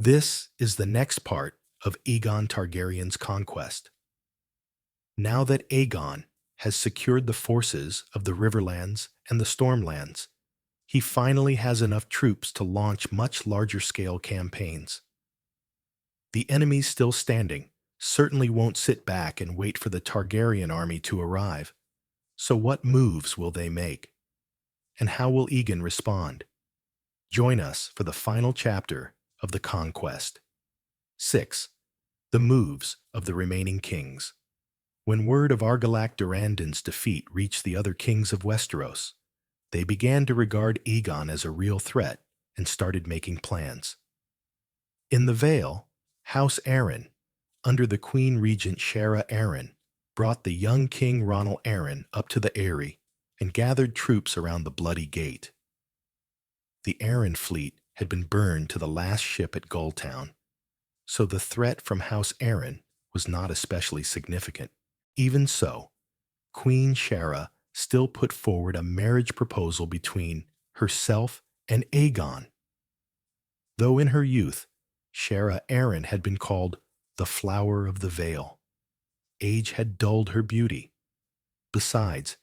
This is the next part of Aegon Targaryen's conquest. Now that Aegon has secured the forces of the Riverlands and the Stormlands, he finally has enough troops to launch much larger-scale campaigns. The enemies still standing certainly won't sit back and wait for the Targaryen army to arrive. So what moves will they make? And how will Aegon respond? Join us for the final chapter of the Conquest. 6. The moves of the remaining kings. When word of Argilac Durrandon's defeat reached the other kings of Westeros, they began to regard Aegon as a real threat and started making plans. In the Vale, House Arryn, under the Queen Regent Shara Arryn, brought the young King Ronald Arryn up to the Eyrie and gathered troops around the Bloody Gate. The Arryn fleet had been burned to the last ship at Gulltown, so the threat from House Arryn was not especially significant. Even so, Queen Shara still put forward a marriage proposal between herself and Aegon. Though in her youth, Shara Arryn had been called the Flower of the Vale, age had dulled her beauty. Besides,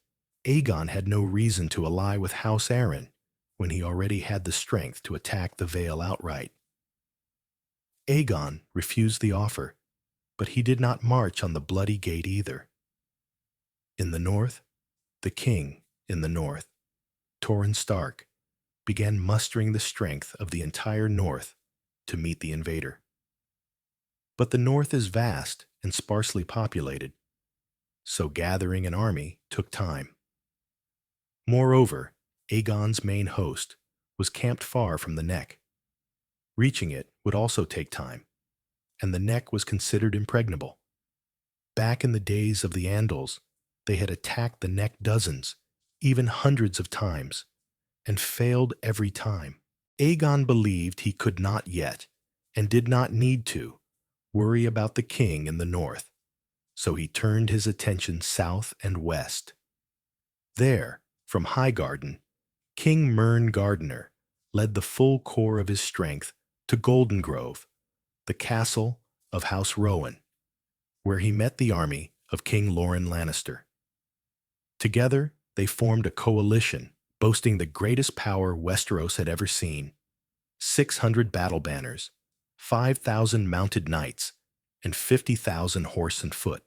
Aegon had no reason to ally with House Arryn when he already had the strength to attack the Vale outright. Aegon refused the offer, but he did not march on the Bloody Gate either. In the north, the king in the north, Torrhen Stark, began mustering the strength of the entire north to meet the invader. But the north is vast and sparsely populated, so gathering an army took time. Moreover, Aegon's main host was camped far from the Neck. Reaching it would also take time, and the Neck was considered impregnable. Back in the days of the Andals, they had attacked the Neck dozens, even hundreds of times, and failed every time. Aegon believed he could not yet, and did not need to, worry about the king in the north, so he turned his attention south and west. There, from Highgarden, King Mern Gardener led the full core of his strength to Golden Grove, the castle of House Rowan, where he met the army of King Loren Lannister. Together, they formed a coalition boasting the greatest power Westeros had ever seen: 600 battle banners, 5,000 mounted knights, and 50,000 horse and foot.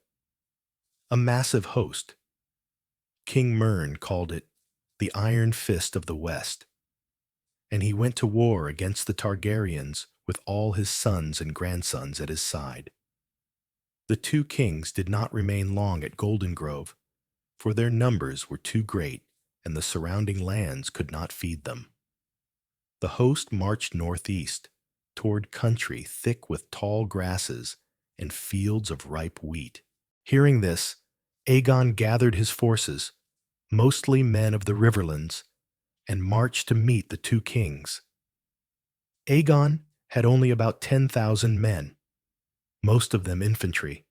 A massive host. King Mern called it the Iron Fist of the West, and he went to war against the Targaryens with all his sons and grandsons at his side. The two kings did not remain long at Golden Grove, for their numbers were too great and the surrounding lands could not feed them. The host marched northeast, toward country thick with tall grasses and fields of ripe wheat. Hearing this, Aegon gathered his forces, mostly men of the Riverlands, and marched to meet the two kings. Aegon had only about 10,000 men, most of them infantry,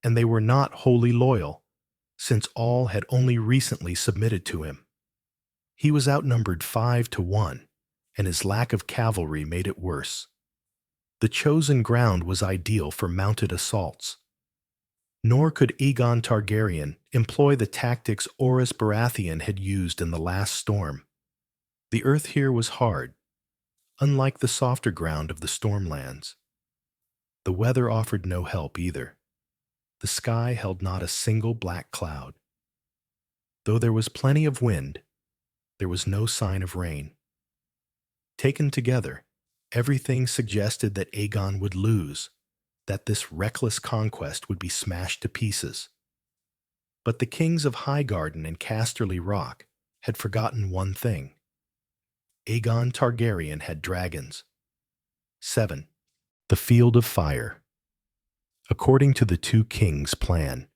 and they were not wholly loyal, since all had only recently submitted to him. He was outnumbered 5-1, and his lack of cavalry made it worse. The chosen ground was ideal for mounted assaults. Nor could Aegon Targaryen employ the tactics Orys Baratheon had used in the last storm. The earth here was hard, unlike the softer ground of the Stormlands. The weather offered no help either. The sky held not a single black cloud. Though there was plenty of wind, there was no sign of rain. Taken together, everything suggested that Aegon would lose, that this reckless conquest would be smashed to pieces. But the kings of Highgarden and Casterly Rock had forgotten one thing. Aegon Targaryen had dragons. 7. The Field of Fire. According to the two kings' plan,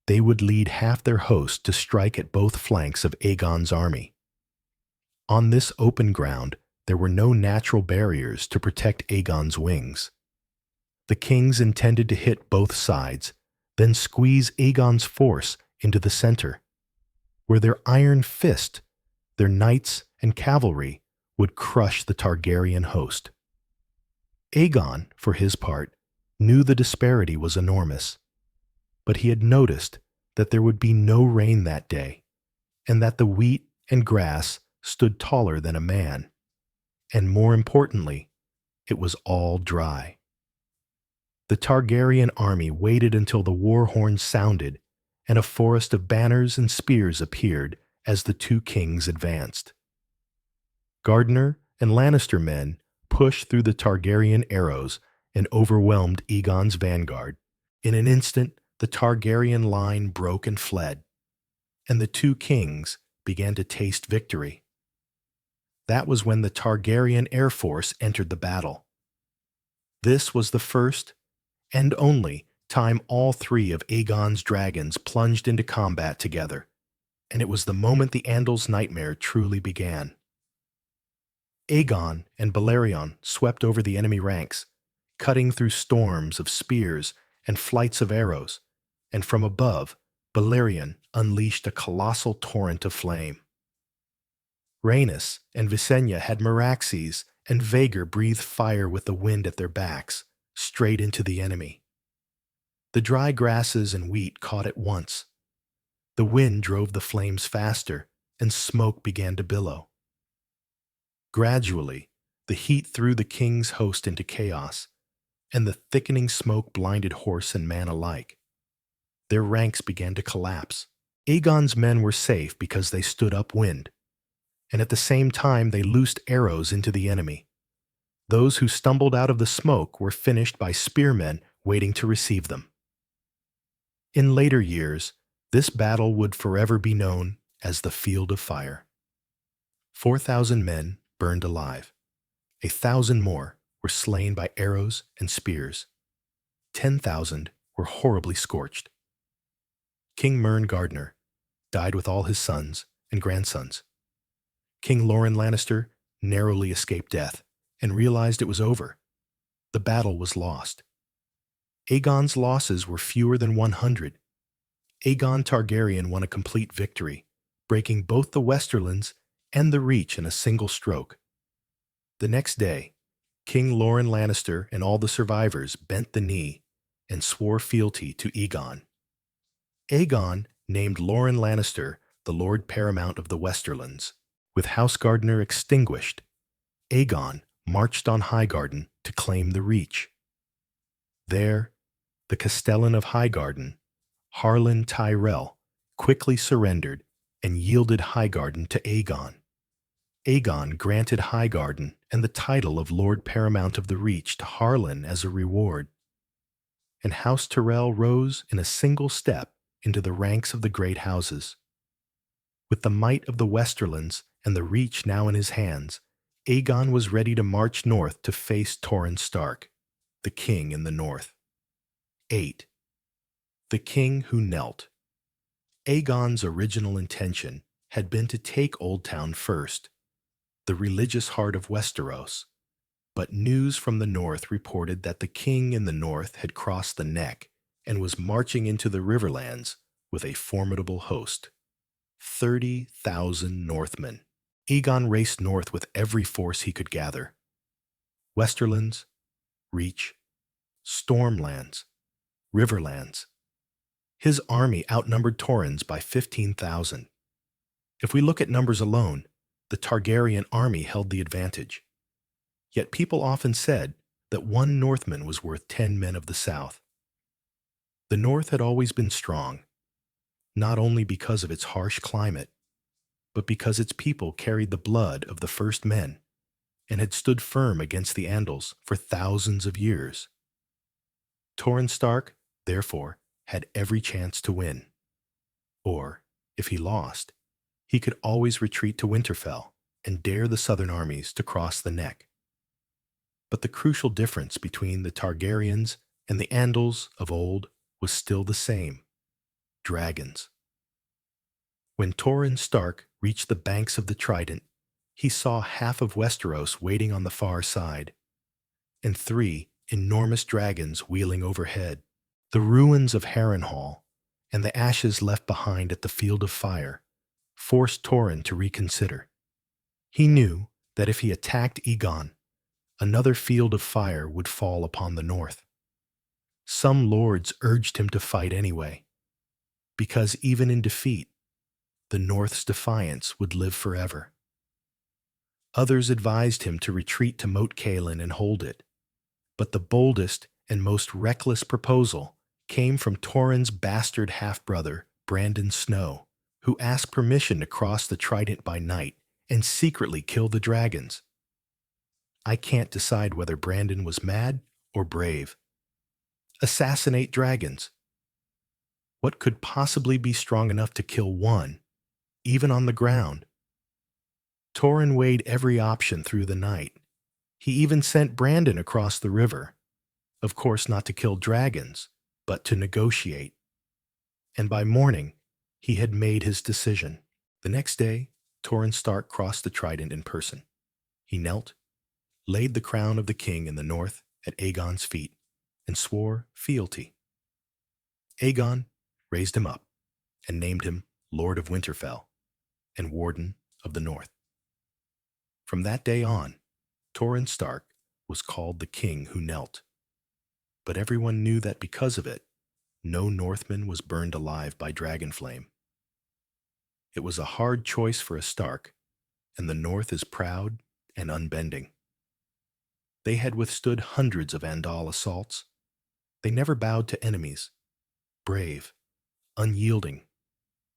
they would lead half their host to strike at both flanks of Aegon's army. On this open ground, there were no natural barriers to protect Aegon's wings. The kings intended to hit both sides, then squeeze Aegon's force into the center, where their iron fist, their knights and cavalry, would crush the Targaryen host. Aegon, for his part, knew the disparity was enormous, but he had noticed that there would be no rain that day, and that the wheat and grass stood taller than a man, and more importantly, it was all dry. The Targaryen army waited until the war horn sounded and a forest of banners and spears appeared as the two kings advanced. Gardner and Lannister men pushed through the Targaryen arrows and overwhelmed Aegon's vanguard. In an instant, the Targaryen line broke and fled, and the two kings began to taste victory. That was when the Targaryen Air Force entered the battle. This was the first and only time all three of Aegon's dragons plunged into combat together, and it was the moment the Andal's nightmare truly began. Aegon and Balerion swept over the enemy ranks, cutting through storms of spears and flights of arrows, and from above, Balerion unleashed a colossal torrent of flame. Rhaenys and Visenya had Meraxes, and Vhagar breathed fire with the wind at their backs, straight into the enemy. The dry grasses and wheat caught at once. The wind drove the flames faster, and smoke began to billow. Gradually, the heat threw the king's host into chaos, and the thickening smoke blinded horse and man alike. Their ranks began to collapse. Aegon's men were safe because they stood upwind, and at the same time they loosed arrows into the enemy. Those who stumbled out of the smoke were finished by spearmen waiting to receive them. In later years, this battle would forever be known as the Field of Fire. 4,000 men burned alive. 1,000 more were slain by arrows and spears. 10,000 were horribly scorched. King Mern Gardner died with all his sons and grandsons. King Loren Lannister narrowly escaped death and realized it was over. The battle was lost. Aegon's losses were fewer than 100. Aegon Targaryen won a complete victory, breaking both the Westerlands and the Reach in a single stroke. The next day, King Loren Lannister and all the survivors bent the knee and swore fealty to Aegon. Aegon named Loren Lannister the Lord Paramount of the Westerlands. With House Gardner extinguished, Aegon marched on Highgarden to claim the Reach. There, the Castellan of Highgarden, Harlan Tyrell, quickly surrendered and yielded Highgarden to Aegon. Aegon granted Highgarden and the title of Lord Paramount of the Reach to Harlan as a reward, and House Tyrell rose in a single step into the ranks of the great houses. With the might of the Westerlands and the Reach now in his hands, Aegon was ready to march north to face Torrhen Stark, the king in the north. 8. The King Who Knelt. Aegon's original intention had been to take Old Town first, the religious heart of Westeros, but news from the north reported that the king in the north had crossed the Neck and was marching into the Riverlands with a formidable host. 30,000 Northmen. Aegon raced north with every force he could gather. Westerlands, Reach, Stormlands, Riverlands. His army outnumbered Torrhen's by 15,000. If we look at numbers alone, the Targaryen army held the advantage. Yet people often said that one Northman was worth 10 men of the South. The North had always been strong, not only because of its harsh climate, but because its people carried the blood of the first men and had stood firm against the Andals for thousands of years. Torrhen Stark, therefore, had every chance to win. Or, if he lost, he could always retreat to Winterfell and dare the southern armies to cross the Neck. But the crucial difference between the Targaryens and the Andals of old was still the same: dragons. When Torrhen Stark reached the banks of the Trident, he saw half of Westeros waiting on the far side, and 3 enormous dragons wheeling overhead. The ruins of Harrenhal and the ashes left behind at the Field of Fire forced Torrhen to reconsider. He knew that if he attacked Aegon, another field of fire would fall upon the north. Some lords urged him to fight anyway, because even in defeat, the North's defiance would live forever. Others advised him to retreat to Moat Cailin and hold it, but the boldest and most reckless proposal came from Torrhen's bastard half-brother, Brandon Snow, who asked permission to cross the Trident by night and secretly kill the dragons. I can't decide whether Brandon was mad or brave. Assassinate dragons. What could possibly be strong enough to kill one, even on the ground? Torrhen weighed every option through the night. He even sent Brandon across the river, of course not to kill dragons, but to negotiate. And by morning, he had made his decision. The next day, Torrhen Stark crossed the Trident in person. He knelt, laid the crown of the king in the north at Aegon's feet, and swore fealty. Aegon raised him up and named him Lord of Winterfell and Warden of the North. From that day on, Torrhen Stark was called the King who knelt. But everyone knew that because of it, no Northman was burned alive by dragonflame. It was a hard choice for a Stark, and the North is proud and unbending. They had withstood hundreds of Andal assaults. They never bowed to enemies. Brave, unyielding.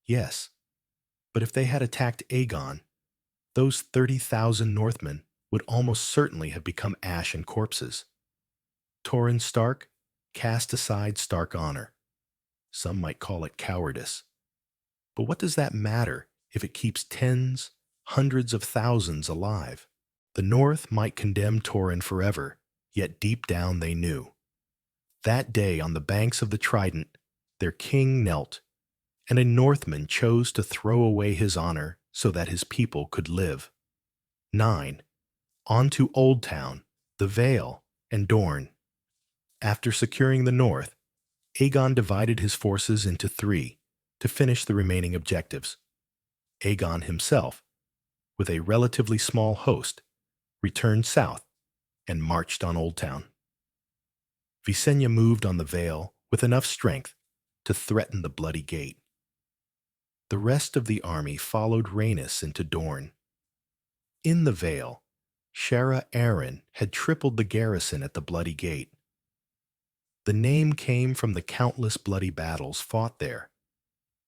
Yes, but if they had attacked Aegon, those 30,000 Northmen would almost certainly have become ash and corpses. Torrhen Stark cast aside Stark honor. Some might call it cowardice. But what does that matter if it keeps tens, hundreds of thousands alive? The North might condemn Torrhen forever, yet deep down they knew. That day on the banks of the Trident, their king knelt, and a Northman chose to throw away his honor so that his people could live. 9. On to Old Town, the Vale, and Dorne. After securing the north, Aegon divided his forces into 3 to finish the remaining objectives. Aegon himself, with a relatively small host, returned south and marched on Old Town. Visenya moved on the Vale with enough strength to threaten the Bloody Gate. The rest of the army followed Rhaenys into Dorne. In the Vale, Shara Arryn had tripled the garrison at the Bloody Gate. The name came from the countless bloody battles fought there.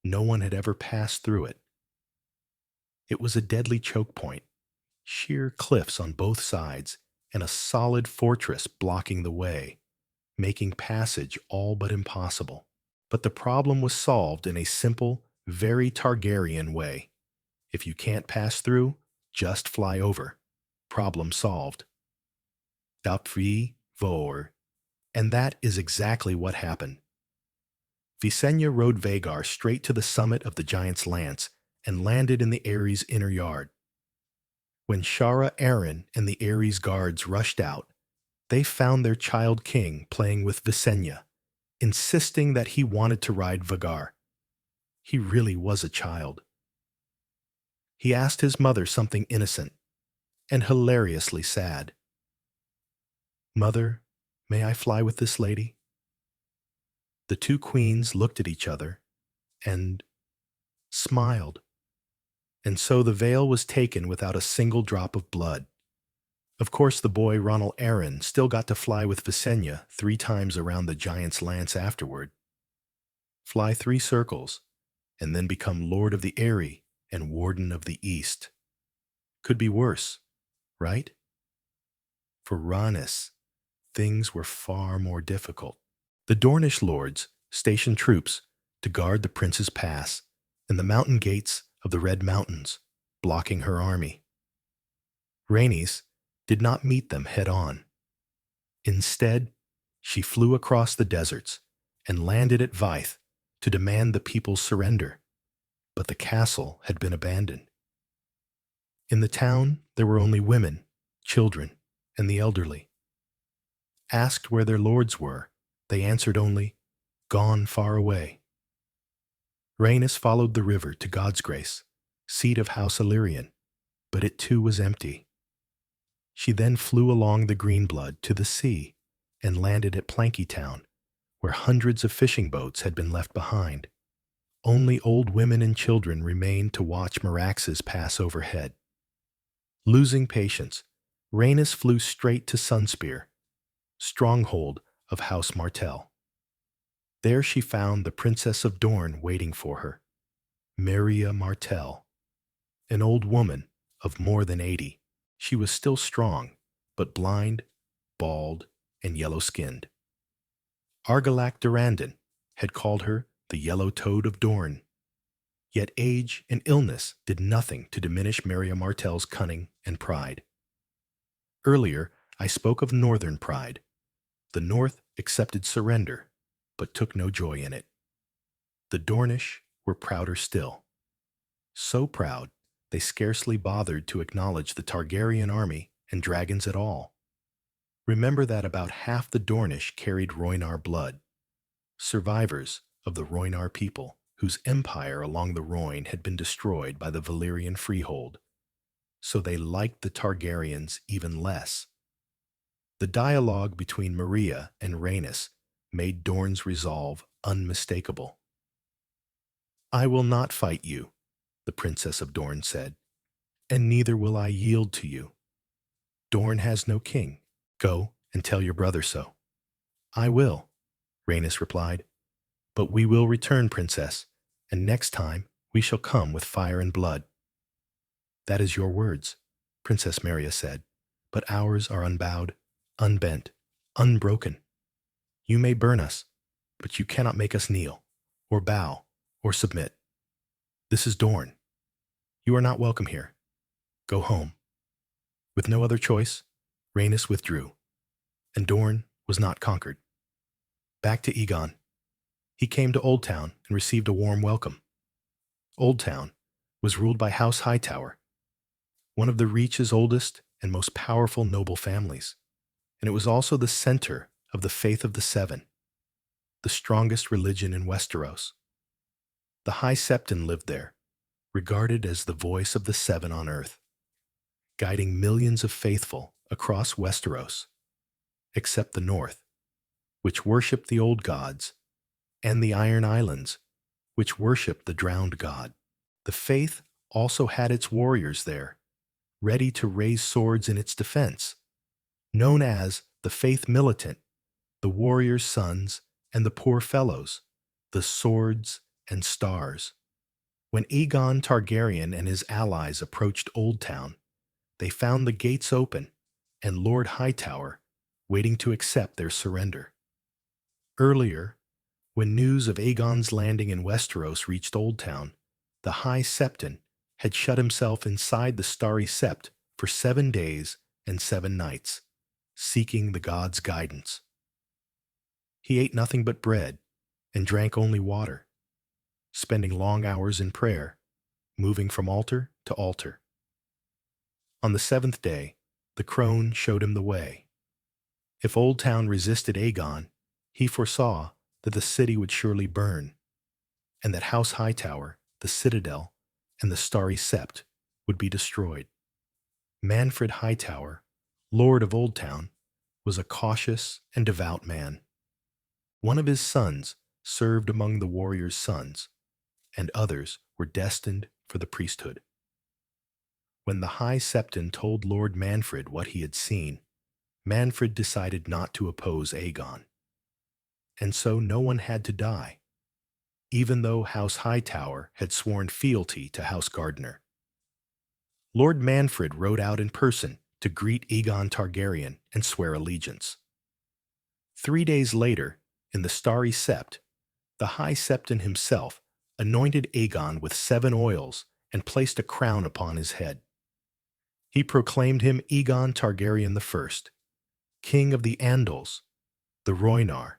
No one had ever passed through it. It was a deadly choke point, sheer cliffs on both sides, and a solid fortress blocking the way, making passage all but impossible. But the problem was solved in a simple, very Targaryen way. If you can't pass through, just fly over. Problem solved. Dapvi vor. And that is exactly what happened. Visenya rode Vhagar straight to the summit of the Giant's Lance and landed in the Ares' inner yard. When Shara Arryn and the Ares guards rushed out, they found their child king playing with Visenya, insisting that he wanted to ride Vhagar. He really was a child. He asked his mother something innocent and hilariously sad. "Mother, may I fly with this lady?" The 2 queens looked at each other and smiled. And so the Vale was taken without a single drop of blood. Of course, the boy Ronald Arryn still got to fly with Visenya 3 times around the Giant's Lance afterward. Fly 3 circles, and then become Lord of the Eyrie and Warden of the East. Could be worse, right? For Rhaenys, things were far more difficult. The Dornish lords stationed troops to guard the Prince's Pass and the mountain gates of the Red Mountains, blocking her army. Rhaenys did not meet them head-on. Instead, she flew across the deserts and landed at Vythe to demand the people's surrender, but the castle had been abandoned. In the town, there were only women, children, and the elderly. Asked where their lords were, they answered only, "Gone far away." Rhaenys followed the river to God's Grace, seat of House Illyrian, but it too was empty. She then flew along the Greenblood to the sea and landed at Plankytown, where hundreds of fishing boats had been left behind. Only old women and children remained to watch Meraxes pass overhead. Losing patience, Rhaenys flew straight to Sunspear, stronghold of House Martell. There she found the Princess of Dorne waiting for her, Maria Martell, an old woman of more than 80. She was still strong, but blind, bald, and yellow-skinned. Argilac Durrandon had called her the Yellow Toad of Dorne. Yet age and illness did nothing to diminish Maria Martell's cunning and pride. Earlier, I spoke of northern pride. The North accepted surrender, but took no joy in it. The Dornish were prouder still. So proud, they scarcely bothered to acknowledge the Targaryen army and dragons at all. Remember that about half the Dornish carried Rhoynar blood, survivors of the Rhoynar people, whose empire along the Rhoyne had been destroyed by the Valyrian freehold, so they liked the Targaryens even less. The dialogue between Maria and Rhaenys made Dorne's resolve unmistakable. "I will not fight you," the Princess of Dorne said, "and neither will I yield to you. Dorne has no king. Go and tell your brother so." "I will," Rhaenys replied. "But we will return, Princess, and next time we shall come with fire and blood." "That is your words," Princess Maria said, "but ours are unbowed, unbent, unbroken. You may burn us, but you cannot make us kneel, or bow, or submit. This is Dorne. You are not welcome here. Go home." With no other choice, Rhaenys withdrew, and Dorne was not conquered. Back to Aegon. He came to Oldtown and received a warm welcome. Oldtown was ruled by House Hightower, one of the Reach's oldest and most powerful noble families, and it was also the center of the Faith of the Seven, the strongest religion in Westeros. The High Septon lived there, regarded as the voice of the Seven on earth, guiding millions of faithful across Westeros, except the North, which worshipped the old gods, and the Iron Islands, which worshipped the drowned god. The faith also had its warriors there, ready to raise swords in its defense, known as the Faith Militant, the warriors' sons, and the poor fellows, the swords and stars. When Aegon Targaryen and his allies approached Oldtown, they found the gates open and Lord Hightower waiting to accept their surrender. Earlier, when news of Aegon's landing in Westeros reached Oldtown, the High Septon had shut himself inside the Starry Sept for 7 days and 7 nights, seeking the gods' guidance. He ate nothing but bread and drank only water, spending long hours in prayer, moving from altar to altar. On the 7th day, the crone showed him the way. If Oldtown resisted Aegon, he foresaw that the city would surely burn, and that House Hightower, the Citadel, and the Starry Sept would be destroyed. Manfred Hightower, Lord of Oldtown, was a cautious and devout man. One of his sons served among the warriors' sons, and others were destined for the priesthood. When the High Septon told Lord Manfred what he had seen, Manfred decided not to oppose Aegon. And so no one had to die, even though House Hightower had sworn fealty to House Gardner. Lord Manfred rode out in person to greet Aegon Targaryen and swear allegiance. 3 days later, in the Starry Sept, the High Septon himself anointed Aegon with 7 oils and placed a crown upon his head. He proclaimed him Aegon Targaryen I, King of the Andals, the Rhoynar,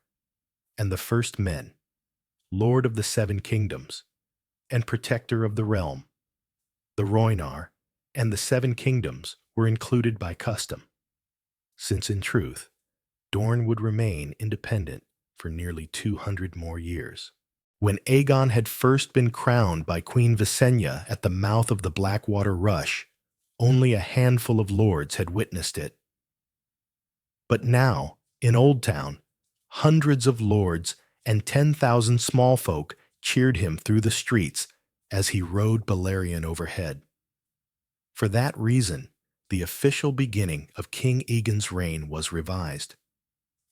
and the First Men, Lord of the 7 Kingdoms, and Protector of the Realm. The Rhoynar and the 7 Kingdoms were included by custom, since in truth, Dorne would remain independent for nearly 200 more years. When Aegon had first been crowned by Queen Visenya at the mouth of the Blackwater Rush, Only a handful of lords had witnessed it. But now, in Old Town, hundreds of lords and 10,000 small folk cheered him through the streets as he rode Balerion overhead. For that reason, the official beginning of King Aegon's reign was revised.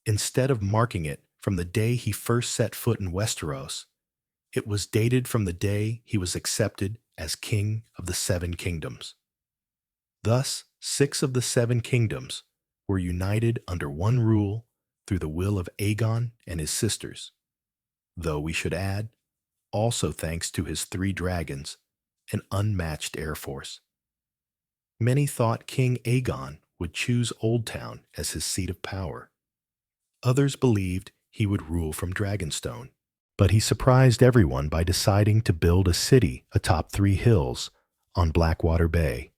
Instead of marking it from the day he first set foot in Westeros, it was dated from the day he was accepted as King of the Seven Kingdoms. Thus, 6 of the 7 kingdoms were united under one rule through the will of Aegon and his sisters, though we should add, also thanks to his 3 dragons, an unmatched air force. Many thought King Aegon would choose Old Town as his seat of power. Others believed he would rule from Dragonstone, but he surprised everyone by deciding to build a city atop 3 hills on Blackwater Bay,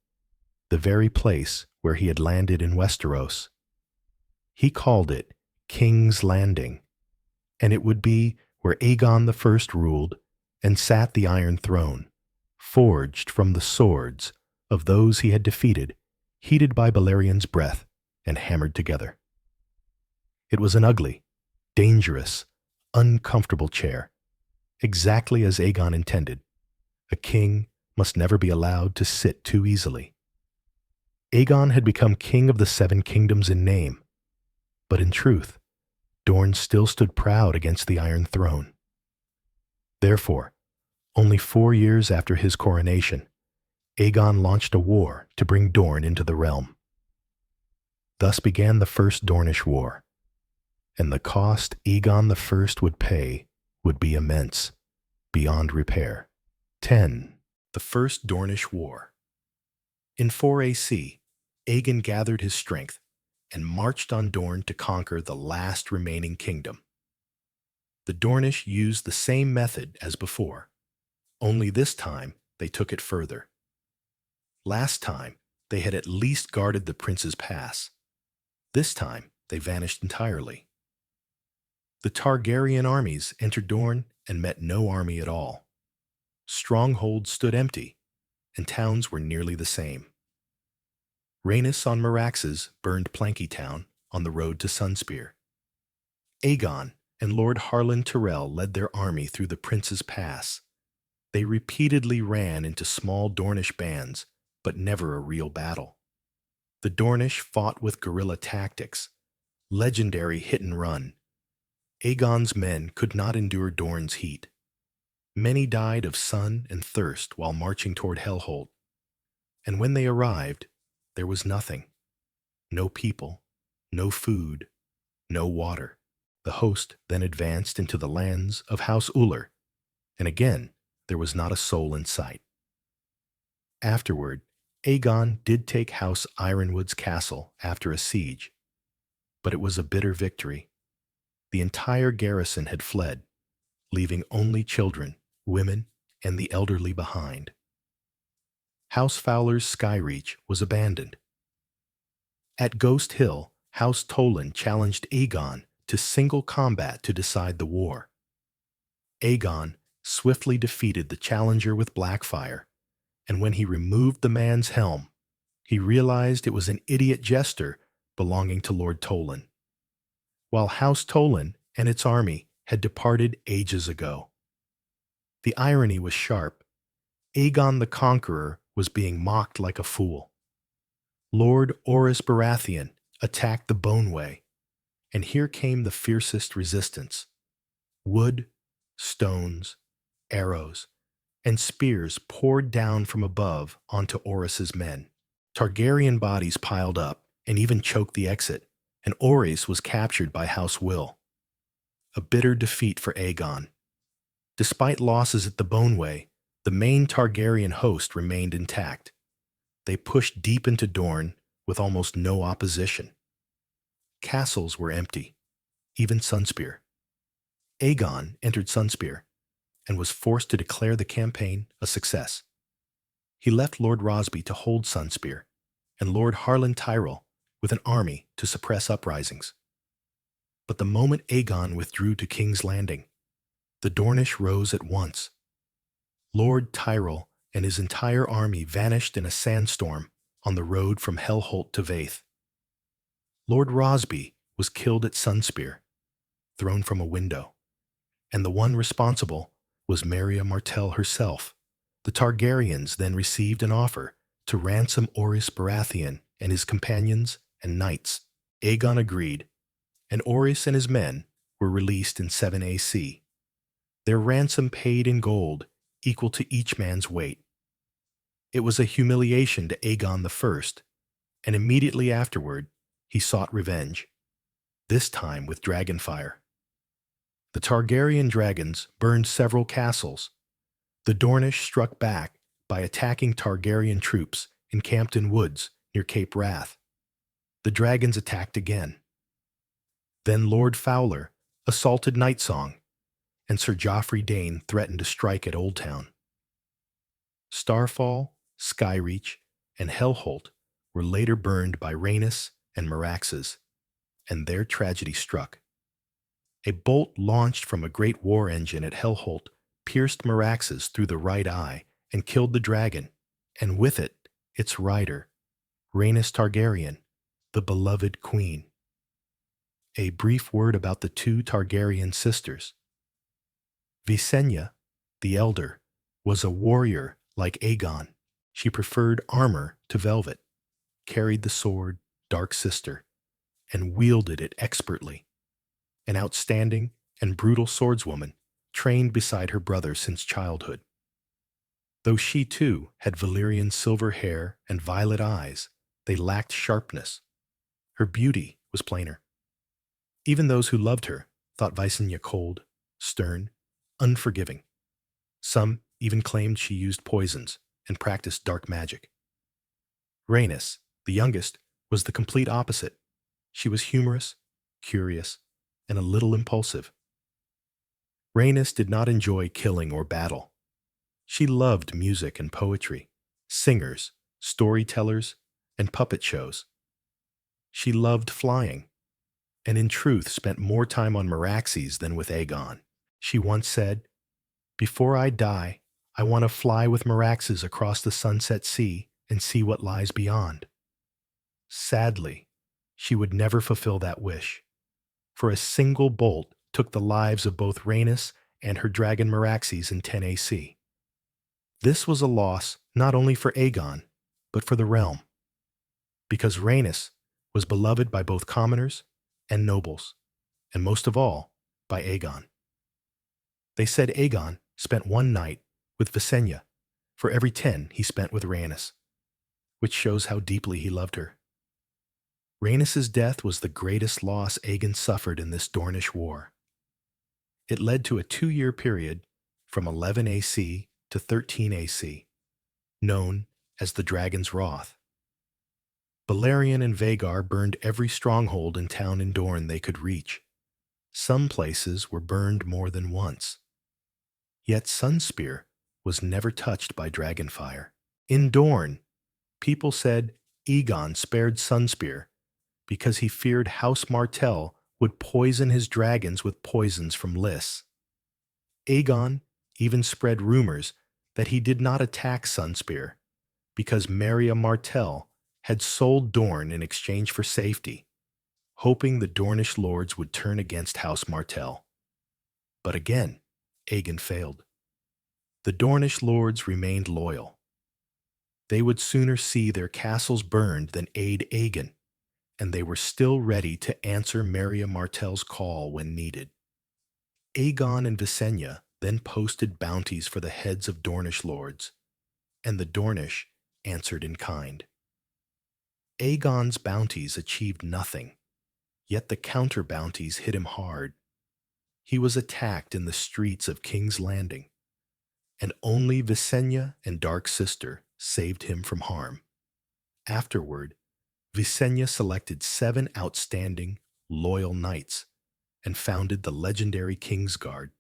the very place where he had landed in Westeros. He called it King's Landing, and it would be where Aegon I ruled and sat the Iron Throne, forged from the swords of those he had defeated, heated by Balerion's breath and hammered together. It was an ugly, dangerous, uncomfortable chair, exactly as Aegon intended. A king must never be allowed to sit too easily. Aegon had become king of the 7 kingdoms in name, but in truth, Dorne still stood proud against the Iron Throne. Therefore, only 4 years after his coronation, Aegon launched a war to bring Dorne into the realm. Thus began the First Dornish War, and the cost Aegon I would pay would be immense, beyond repair. 10. The First Dornish War. In 4 AC, Aegon gathered his strength and marched on Dorne to conquer the last remaining kingdom. The Dornish used the same method as before, only this time they took it further. Last time, they had at least guarded the Prince's Pass. This time, they vanished entirely. The Targaryen armies entered Dorne and met no army at all. Strongholds stood empty, and towns were nearly the same. Rhaenys on Meraxes burned Planky Town on the road to Sunspear. Aegon and Lord Harlan Tyrell led their army through the Prince's Pass. They repeatedly ran into small Dornish bands, but never a real battle. The Dornish fought with guerrilla tactics, legendary hit and run. Aegon's men could not endure Dorne's heat. Many died of sun and thirst while marching toward Hellholt, and when they arrived, there was nothing. No people, no food, no water. The host then advanced into the lands of House Uller, and again there was not a soul in sight. Afterward, Aegon did take House Ironwood's castle after a siege, but it was a bitter victory. The entire garrison had fled, leaving only children, women, and the elderly behind. House Fowler's Skyreach was abandoned. At Ghost Hill, House Tolan challenged Aegon to single combat to decide the war. Aegon swiftly defeated the challenger with Blackfire, and when he removed the man's helm, he realized it was an idiot jester belonging to Lord Tolan. While House Tolan and its army had departed ages ago. The irony was sharp. Aegon the Conqueror was being mocked like a fool. Lord Orys Baratheon attacked the Boneway, and here came the fiercest resistance. Wood, stones, arrows, and spears poured down from above onto Orys's men. Targaryen bodies piled up and even choked the exit, and Orys was captured by House Will. A bitter defeat for Aegon. Despite losses at the Boneway, the main Targaryen host remained intact. They pushed deep into Dorne with almost no opposition. Castles were empty, even Sunspear. Aegon entered Sunspear and was forced to declare the campaign a success. He left Lord Rosby to hold Sunspear and Lord Harlan Tyrell with an army to suppress uprisings. But the moment Aegon withdrew to King's Landing, the Dornish rose at once. Lord Tyrell and his entire army vanished in a sandstorm on the road from Hellholt to Vaith. Lord Rosby was killed at Sunspear, thrown from a window, and the one responsible was Maria Martell herself. The Targaryens then received an offer to ransom Orys Baratheon and his companions and knights. Aegon agreed, and Orys and his men were released in 7 AC. Their ransom paid in gold equal to each man's weight. It was a humiliation to Aegon I, and immediately afterward he sought revenge, this time with dragonfire. The Targaryen dragons burned several castles. The Dornish struck back by attacking Targaryen troops encamped in woods near Cape Wrath. The dragons attacked again. Then Lord Fowler assaulted Nightsong, and Sir Joffrey Dane threatened to strike at Oldtown. Starfall, Skyreach, and Hellholt were later burned by Rhaenys and Meraxes, and their tragedy struck. A bolt launched from a great war engine at Hellholt pierced Meraxes through the right eye and killed the dragon, and with it, its rider, Rhaenys Targaryen, the beloved queen. A brief word about the two Targaryen sisters. Visenya, the elder, was a warrior like Aegon. She preferred armor to velvet, carried the sword, Dark Sister, and wielded it expertly. An outstanding and brutal swordswoman, trained beside her brother since childhood. Though she too had Valyrian silver hair and violet eyes, they lacked sharpness. Her beauty was plainer. Even those who loved her thought Visenya cold, stern, unforgiving. Some even claimed she used poisons and practiced dark magic. Rhaenys, the youngest, was the complete opposite. She was humorous, curious, and a little impulsive. Rhaenys did not enjoy killing or battle. She loved music and poetry, singers, storytellers, and puppet shows. She loved flying, and in truth spent more time on Meraxes than with Aegon. She once said, "Before I die, I want to fly with Meraxes across the sunset sea and see what lies beyond." Sadly, she would never fulfill that wish, for a single bolt took the lives of both Rhaenys and her dragon Meraxes in 10 AC. This was a loss not only for Aegon, but for the realm, because Rhaenys was beloved by both commoners and nobles, and most of all, by Aegon. They said Aegon spent one night with Visenya for every 10 he spent with Rhaenys, which shows how deeply he loved her. Rhaenys' death was the greatest loss Aegon suffered in this Dornish war. It led to a 2-year period from 11 AC to 13 AC, known as the Dragon's Wrath. Balerion and Vhagar burned every stronghold and town in Dorne they could reach. Some places were burned more than once. Yet Sunspear was never touched by dragonfire. In Dorne, people said Aegon spared Sunspear because he feared House Martell would poison his dragons with poisons from Lys. Aegon even spread rumors that he did not attack Sunspear because Maria Martell had sold Dorne in exchange for safety, hoping the Dornish lords would turn against House Martell. But again, Aegon failed. The Dornish lords remained loyal. They would sooner see their castles burned than aid Aegon, and they were still ready to answer Maria Martell's call when needed. Aegon and Visenya then posted bounties for the heads of Dornish lords, and the Dornish answered in kind. Aegon's bounties achieved nothing, yet the counter-bounties hit him hard. He was attacked in the streets of King's Landing, and only Visenya and Dark Sister saved him from harm. Afterward, Visenya selected 7 outstanding, loyal knights and founded the legendary Kingsguard.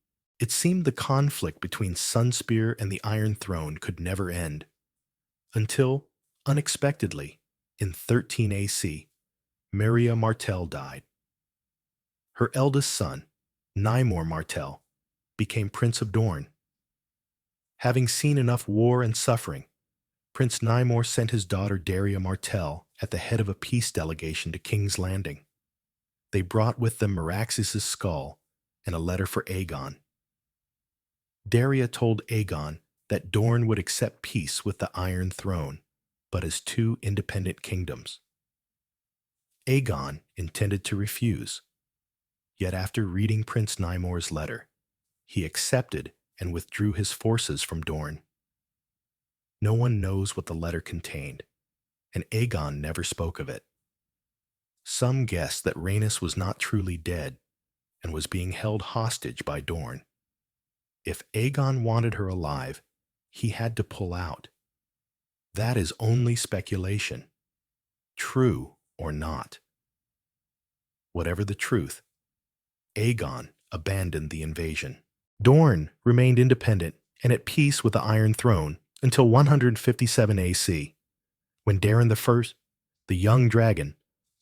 It seemed the conflict between Sunspear and the Iron Throne could never end, until, unexpectedly, in 13 AC, Maria Martell died. Her eldest son, Nymor Martell, became Prince of Dorne. Having seen enough war and suffering, Prince Nymor sent his daughter Daria Martell at the head of a peace delegation to King's Landing. They brought with them Meraxes' skull and a letter for Aegon. Daria told Aegon that Dorne would accept peace with the Iron Throne, but as two independent kingdoms. Aegon intended to refuse, yet after reading Prince Nymor's letter, he accepted and withdrew his forces from Dorne. No one knows what the letter contained, and Aegon never spoke of it. Some guess that Rhaenys was not truly dead and was being held hostage by Dorne. If Aegon wanted her alive, he had to pull out. That is only speculation, true or not. Whatever the truth, Aegon abandoned the invasion. Dorne remained independent and at peace with the Iron Throne until 157 AC, when Daeron I, the young dragon,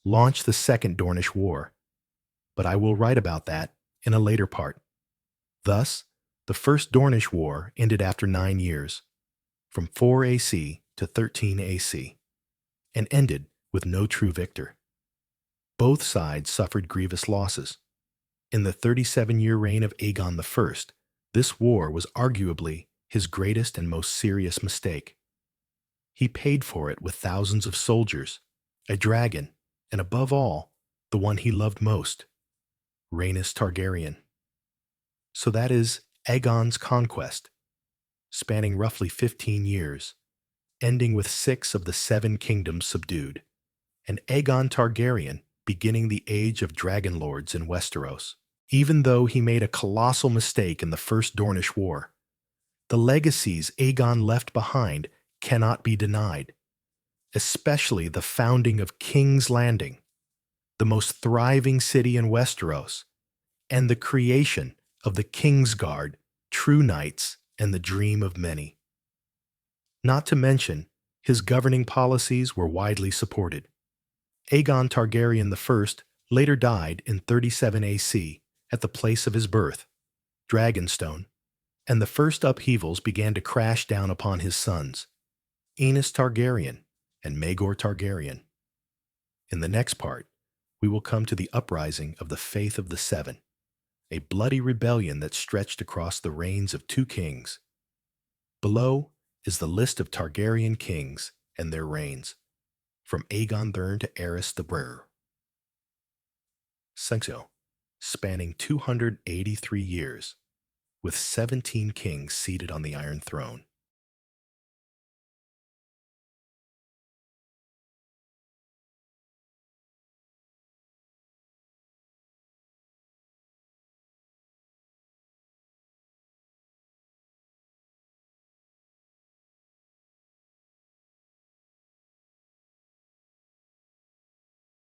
launched the Second Dornish War. But I will write about that in a later part. Thus, the First Dornish War ended after 9 years, from 4 AC to 13 AC, and ended with no true victor. Both sides suffered grievous losses. In the 37-year reign of Aegon I, this war was arguably his greatest and most serious mistake. He paid for it with thousands of soldiers, a dragon, and above all, the one he loved most, Rhaenys Targaryen. So that is Aegon's Conquest, spanning roughly 15 years, ending with 6 of the 7 kingdoms subdued, and Aegon Targaryen beginning the age of dragon lords in Westeros. Even though he made a colossal mistake in the First Dornish War, the legacies Aegon left behind cannot be denied, especially the founding of King's Landing, the most thriving city in Westeros, and the creation of the Kingsguard, True Knights, and the Dream of Many. Not to mention, his governing policies were widely supported. Aegon Targaryen I later died in 37 AC at the place of his birth, Dragonstone, and the first upheavals began to crash down upon his sons, Aenys Targaryen and Maegor Targaryen. In the next part, we will come to the uprising of the Faith of the Seven, a bloody rebellion that stretched across the reigns of 2 kings. Below is the list of Targaryen kings and their reigns, from Aegon III to Aerys the Brave. Senxo, spanning 283 years, with 17 kings seated on the Iron Throne.